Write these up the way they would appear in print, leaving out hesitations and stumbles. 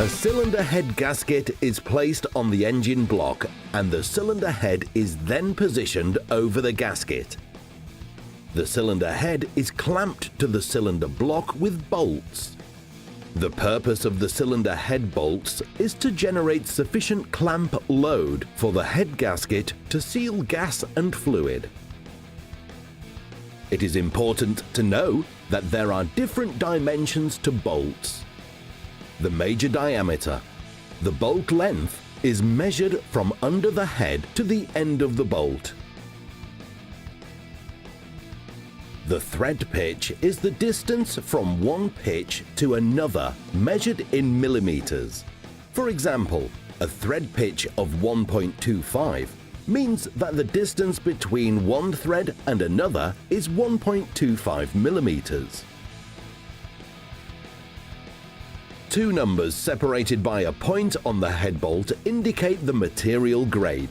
A cylinder head gasket is placed on the engine block and the cylinder head is then positioned over the gasket. The cylinder head is clamped to the cylinder block with bolts. The purpose of the cylinder head bolts is to generate sufficient clamp load for the head gasket to seal gas and fluid. It is important to know that there are different dimensions to bolts. The major diameter, the bolt length, is measured from under the head to the end of the bolt. The thread pitch is the distance from one pitch to another measured in millimeters. For example, a thread pitch of 1.25 means that the distance between one thread and another is 1.25 millimeters. Two numbers separated by a point on the head bolt indicate the material grade.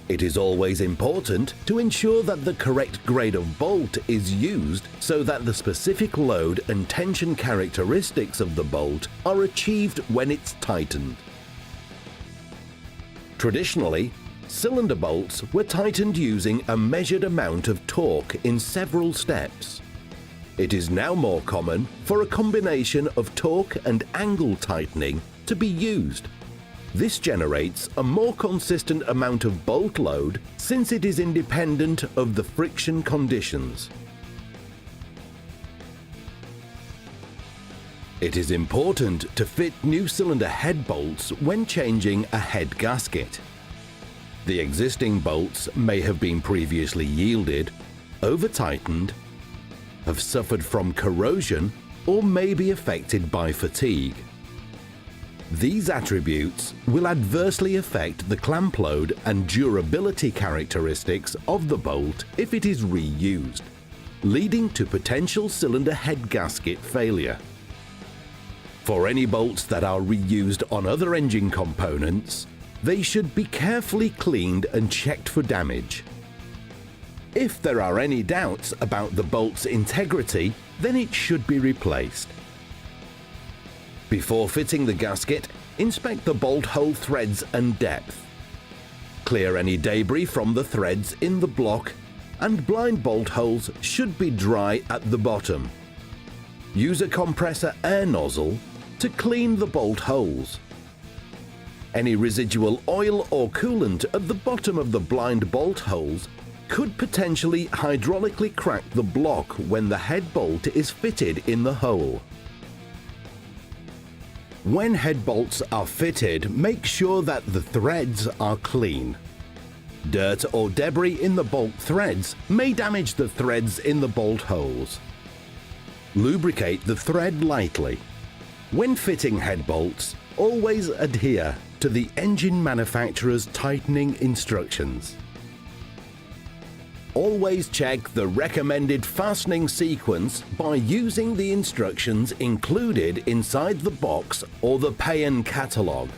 It is always important to ensure that the correct grade of bolt is used so that the specific load and tension characteristics of the bolt are achieved when it's tightened. Traditionally, cylinder bolts were tightened using a measured amount of torque in several steps. It is now more common for a combination of torque and angle tightening to be used. This generates a more consistent amount of bolt load since it is independent of the friction conditions. It is important to fit new cylinder head bolts when changing a head gasket. The existing bolts may have been previously yielded, over-tightened, have suffered from corrosion, or may be affected by fatigue. These attributes will adversely affect the clamp load and durability characteristics of the bolt if it is reused, leading to potential cylinder head gasket failure. For any bolts that are reused on other engine components, they should be carefully cleaned and checked for damage. If there are any doubts about the bolt's integrity, then it should be replaced. Before fitting the gasket, inspect the bolt hole threads and depth. Clear any debris from the threads in the block, and blind bolt holes should be dry at the bottom. Use a compressor air nozzle to clean the bolt holes. Any residual oil or coolant at the bottom of the blind bolt holes could potentially hydraulically crack the block when the head bolt is fitted in the hole. When head bolts are fitted, make sure that the threads are clean. Dirt or debris in the bolt threads may damage the threads in the bolt holes. Lubricate the thread lightly. When fitting head bolts, always adhere to the engine manufacturer's tightening instructions. Always check the recommended fastening sequence by using the instructions included inside the box or the Payen catalog.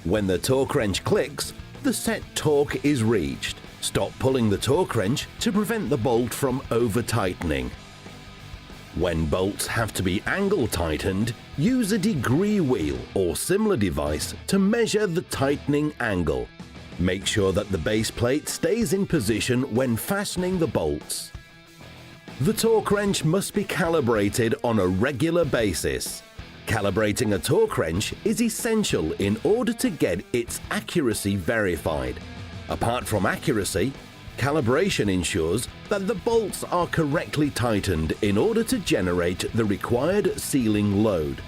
When the torque wrench clicks, the set torque is reached. Stop pulling the torque wrench to prevent the bolt from over-tightening. When bolts have to be angle tightened, use a degree wheel or similar device to measure the tightening angle. Make sure that the base plate stays in position when fastening the bolts. The torque wrench must be calibrated on a regular basis. Calibrating a torque wrench is essential in order to get its accuracy verified. Apart from accuracy, calibration ensures that the bolts are correctly tightened in order to generate the required sealing load.